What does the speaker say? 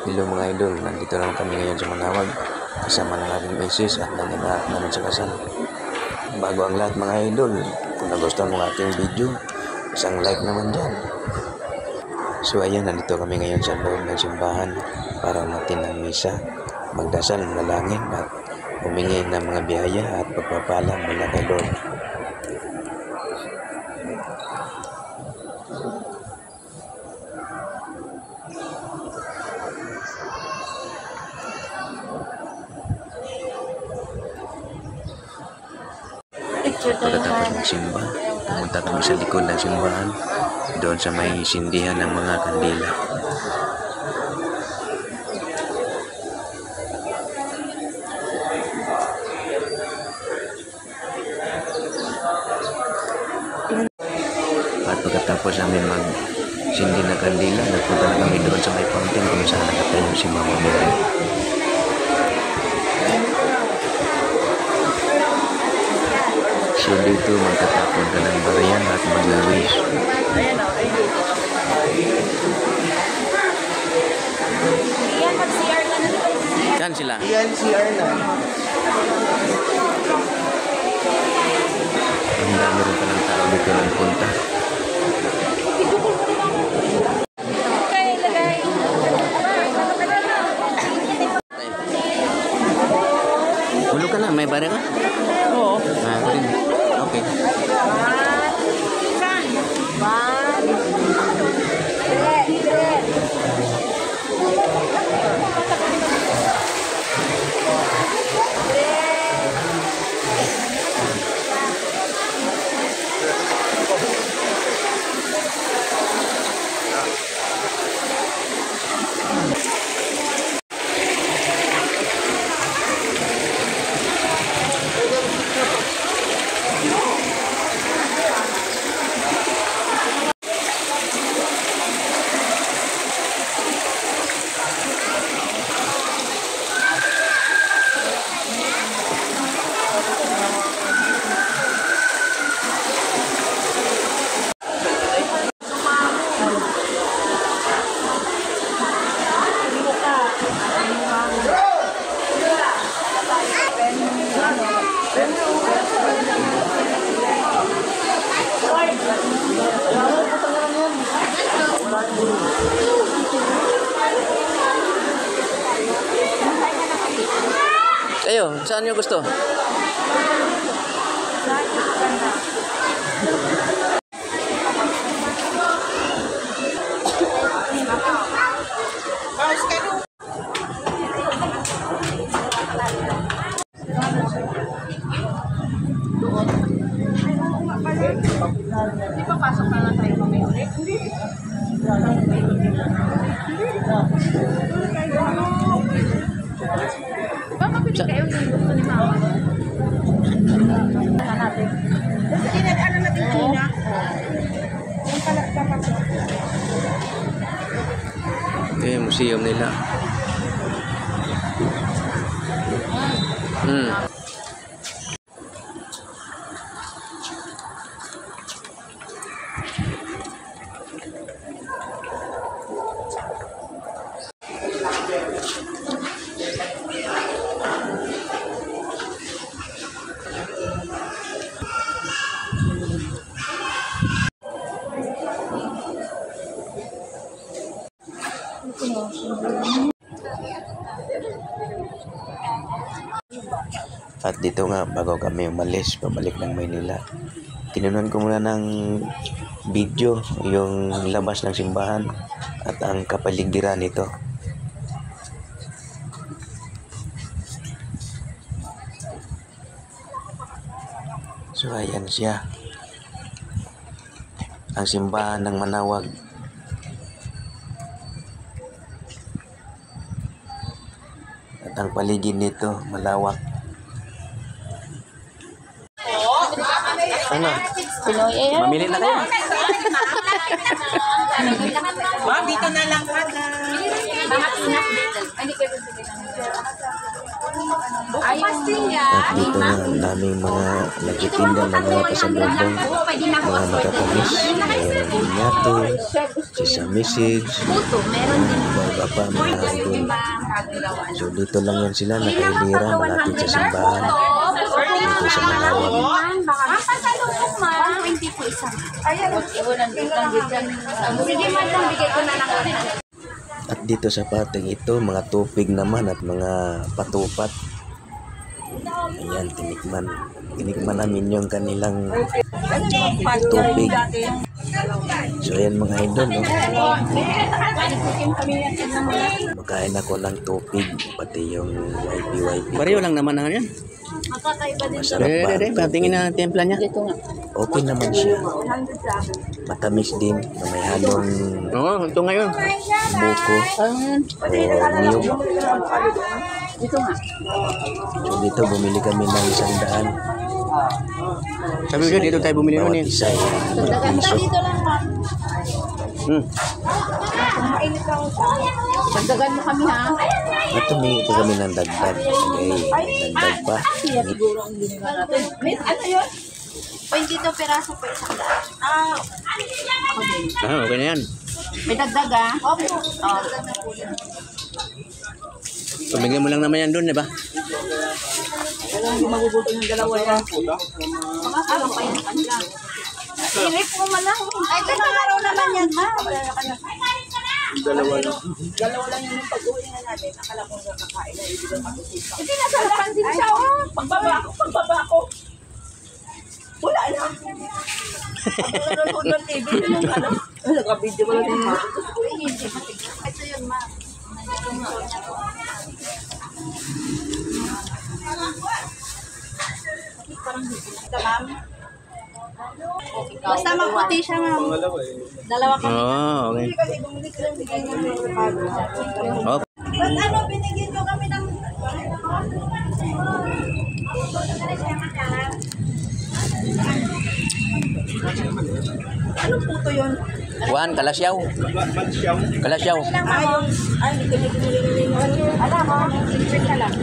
Hello mga idol, nandito lang kami ngayon sa Manawag. Kasama ng aking misis at ng anak namin sa kasal. Bago ang lahat mga idol, kung nagustuhan mo ating video, isang like naman dyan. So ayan, nandito kami ngayon sa loob ng simbahan para natin ang misa, magdasal, manalangin at humingi ng mga biyaya at pagpapala mula kay Lord. Pagkatapos ng simba, pumunta kami sa likod ng simbahan, doon sa may sindihan ng mga kandila. At pagkatapos namin mag-sindi ng kandila, nagpunta na kami doon sa may fountain kung saan nakatayo si Mama Mary. So dito magtatapon ka ng barayan at mag-wish. Saan sila? Yan, CR na. Ang dami rin palang tao dito ng punta. Hulog ka na, may bara ka? Oo. Okay. Kayo, saan nyo gusto? Di ba pasok na lang tayo mamaya ulit? Hindi. Baka pili kayo yung gusto ni Mama. Ano natin? Kasi ano natin China? Yung pala papasok. Ito yung museum nila. At dito nga, bago kami umalis, pabalik ng Maynila, tinunan ko muna ng video yung labas ng simbahan at ang kapaligiran nito. So ayan siya, ang simbahan ng Manawag. At ang paligid nito malawak. Ano? Mamili na kayo. Ma'am, dito na lang ka na. At dito na ang daming mga nagtitinda ng mga pasalubong, mga matatamis, mayroong inyato, sesame seeds, iba pa mga idol. So dito lang yan sila nakailira malapit sa simbahan, dito sa Manawag. Pasalubong ma. 120 po isang. Sige ma, bigay ko na lang. At dito sa pating ito, mga tupig naman at mga patupat. Ayan, tinikman. Tinikman namin yung kanilang tupig. So ayan mga idol, no? Makain ako ng tupig, pati yung YP. Pareho lang naman na yan. Masarap ba? Patingin na timpla niya. Okay naman siya. Matamis din, na may halong Oo, ito ngayon. buko o niyog. So dito bumili kami ng 100. Sabi ko dito tayo bumili nun Bawat eh. isa ay 5 piso. Pagdagan mo kami ha. At tumingi po kami ng dagdag. Okay, dagdag pa. Miss, ano yun? 22 peraso po isang daan. Okay na yan. May dagdag ah. Opo. Pamigyan mo lang naman yan doon, di ba? Makakalo pa yung kanila. Irip mo man lang. Ay, kanaraw naman yan ma. Dalawa lang yung pag-uwi na natin. Akala ko na kakain na ibigay pag-usisa. Hindi nasarapan din siya oh. Pagbaba ko. Wala na. Ako nanonood ng TV. Nag-video ko lang din ma. Hindi, ito yun ma. Basta maputi siya ma'am. Dalawa kami. Oo, okay. Oh, Ba't ano, binigyan nyo kami ng... Anong puto yun? Juan, kalasyaw. Kalasyaw. Ay, hindi ko binili. Alam mo, 50 lang.